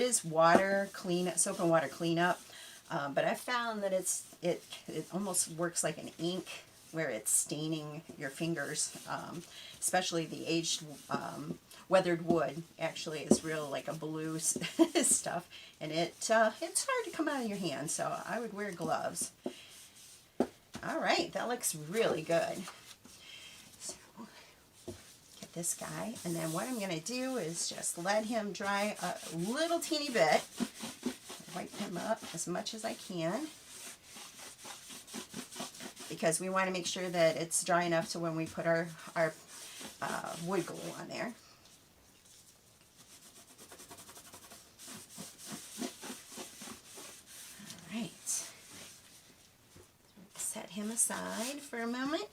It is water clean, soap and water cleanup, but I found that it almost works like an ink where it's staining your fingers, especially the aged weathered wood. Actually, is real like a blue stuff, and it's hard to come out of your hand. So I would wear gloves. All right, that looks really good. So get this guy, and then what I'm going to do is just let him dry a little teeny bit. Wipe him up as much as I can, because we want to make sure that it's dry enough so when we put our wood glue on there. All right. Set him aside for a moment.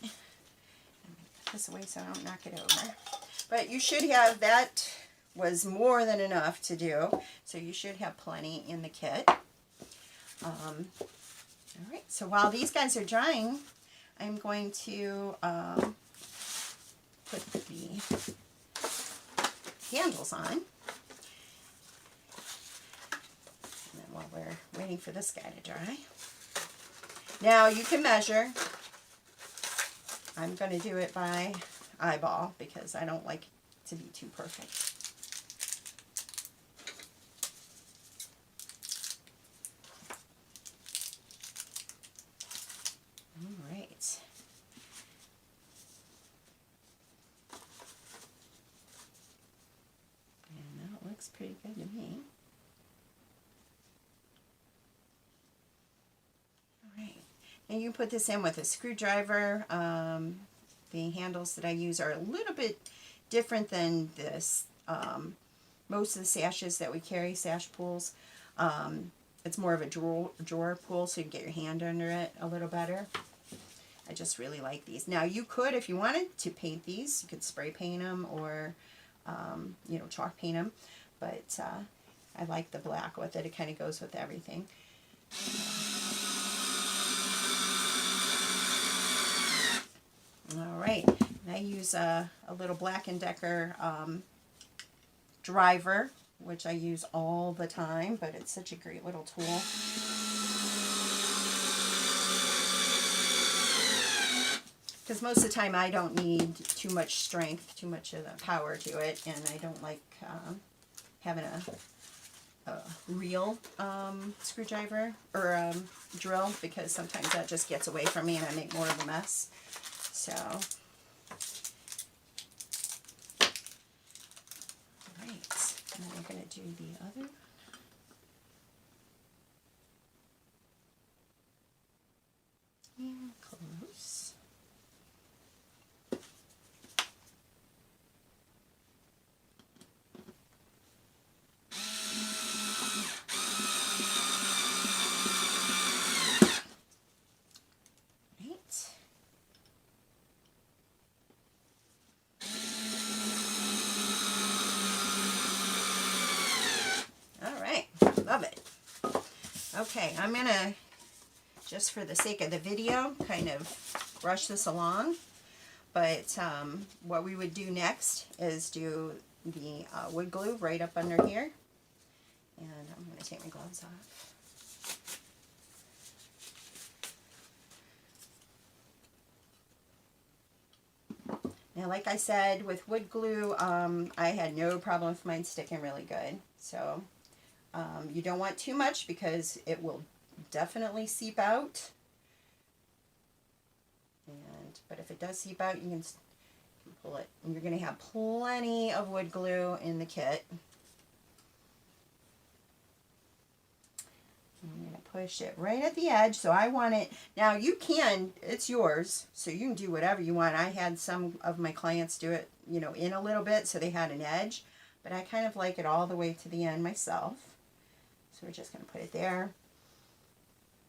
Put this away so I don't knock it over. But you should have, that was more than enough to do, so you should have plenty in the kit. All right, so while these guys are drying, I'm going to put the handles on. And then while we're waiting for this guy to dry. Now you can measure. I'm going to do it by eyeball because I don't like it to be too perfect. All right. And that looks pretty good to me. And you put this in with a screwdriver. The handles that I use are a little bit different than this. Most of the sashes that we carry, sash pulls, it's more of a drawer pull, so you can get your hand under it a little better. I just really like these. Now you could, if you wanted to paint these, you could spray paint them or, you know, chalk paint them. But I like the black with it. It kind of goes with everything. All right, and I use a little Black & Decker driver, which I use all the time, but it's such a great little tool. Because most of the time I don't need too much strength, too much of the power to it, and I don't like having a real screwdriver or drill, because sometimes that just gets away from me and I make more of a mess. So, all right, and then I'm going to do the other one. And close. Love it. Okay, I'm going to, just for the sake of the video, kind of brush this along. But what we would do next is do the wood glue right up under here. And I'm going to take my gloves off. Now, like I said, with wood glue, I had no problem with mine sticking really good. So you don't want too much because it will definitely seep out. But if it does seep out, you can pull it. And you're going to have plenty of wood glue in the kit. I'm going to push it right at the edge. So I want it, now you can, it's yours, so you can do whatever you want. I had some of my clients do it, you know, in a little bit so they had an edge. But I kind of like it all the way to the end myself. So we're just going to put it there.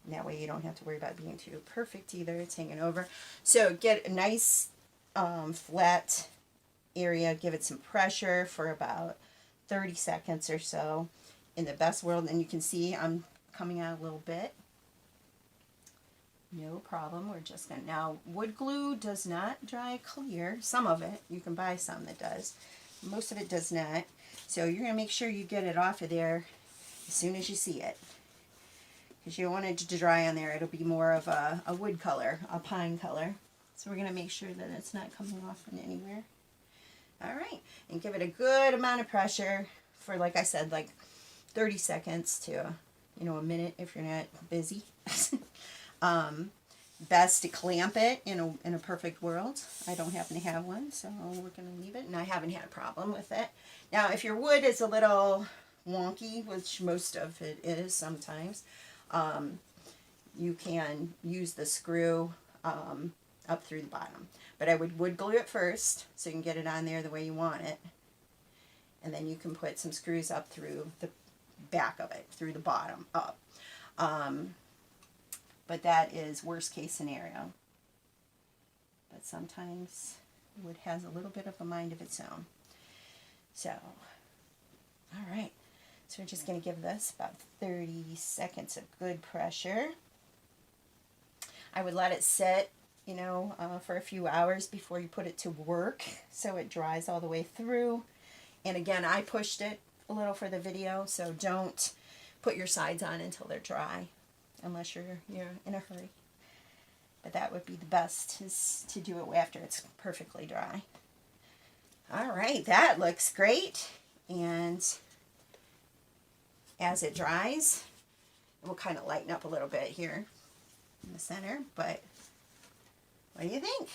And that way you don't have to worry about being too perfect either. It's hanging over. So get a nice flat area. Give it some pressure for about 30 seconds or so. In the best world, and you can see I'm coming out a little bit. No problem. We're just going to, now wood glue does not dry clear. Some of it. You can buy some that does. Most of it does not. So you're going to make sure you get it off of there as soon as you see it. Because you don't want it to dry on there. It'll be more of a wood color, a pine color. So we're going to make sure that it's not coming off in anywhere. All right, and give it a good amount of pressure for, like I said, like 30 seconds to, you know, a minute if you're not busy. Best to clamp it in a perfect world. I don't happen to have one, so we're going to leave it, and I haven't had a problem with it. Now, if your wood is a little wonky, which most of it is sometimes, you can use the screw up through the bottom. But I would wood glue it first, so you can get it on there the way you want it. And then you can put some screws up through the back of it, through the bottom, up. But that is worst case scenario. But sometimes wood has a little bit of a mind of its own. So, all right. So we're just going to give this about 30 seconds of good pressure. I would let it sit, you know, for a few hours before you put it to work, so it dries all the way through. And again, I pushed it a little for the video, so don't put your sides on until they're dry, unless you're in a hurry. But that would be the best, is to do it after it's perfectly dry. All right, that looks great. And as it dries, it will kind of lighten up a little bit here in the center, but what do you think?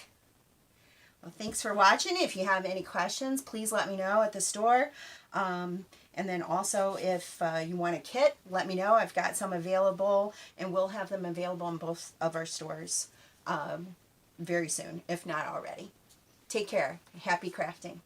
Well, thanks for watching. If you have any questions, please let me know at the store. And then also, if you want a kit, let me know. I've got some available, and we'll have them available in both of our stores very soon, if not already. Take care. Happy crafting.